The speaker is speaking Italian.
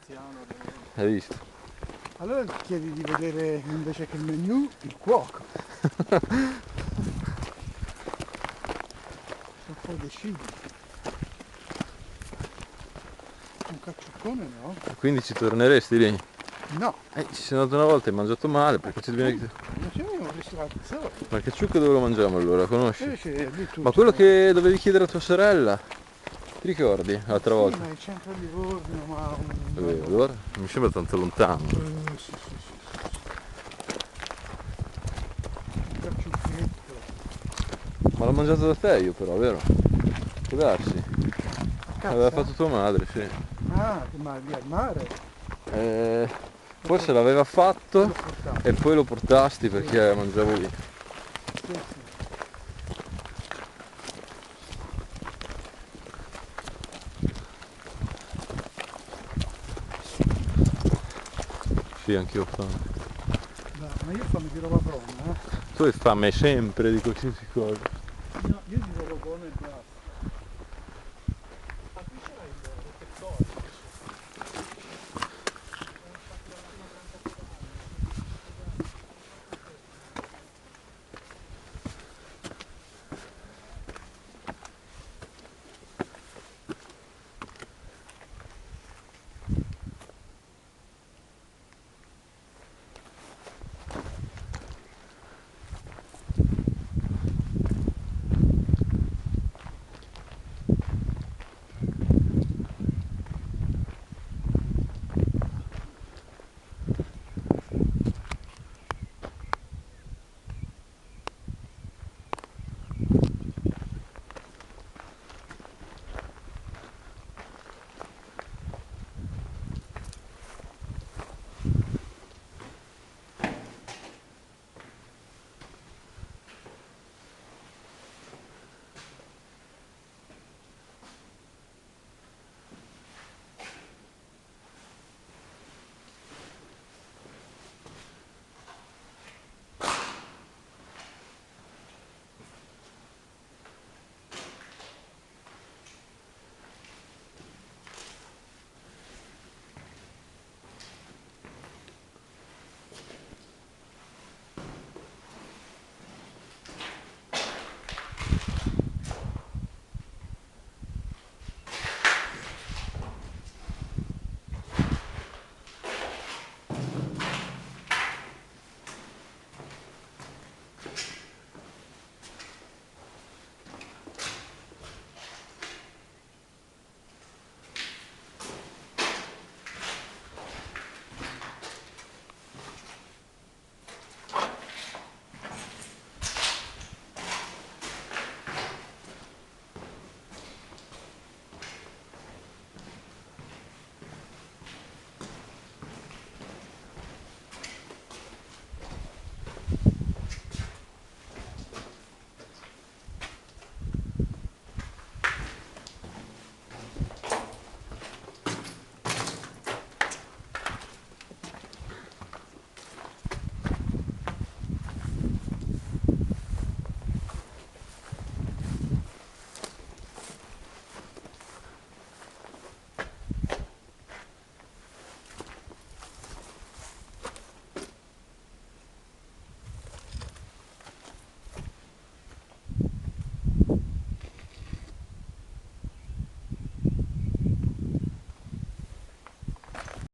veneziano. Hai visto? Allora chiedi di vedere invece che il menù il cuoco. Se poi decidi. Un cacciuccone no? Quindi ci torneresti lì? No. Ci sei andato una volta e hai mangiato male, perché ci viene... Non c'è un ristorante solo. Ma che ciucco dove lo mangiamo allora? Conosci? Invece lì tu Ma c'è. quello che dovevi chiedere a tua sorella? Ti ricordi l'altra Sì, volta? ma è il centro di Livorno, ma Allora? Mi sembra tanto lontano. Sì, sì, sì. Un cacciucchetto. Ma l'ho mangiato da te io però, vero? Può darsi. A Aveva casa? fatto tua madre, sì. Ah, ma lì al mare? Eh, Forse l'aveva fatto L'ho portato. e poi lo portasti Sì, perché mangiavo lì. sì, sì. Sì, anch'io ho fame. Dai, ma io fammi di roba buona, eh. Tu hai fame sempre di qualsiasi cosa. No, io di roba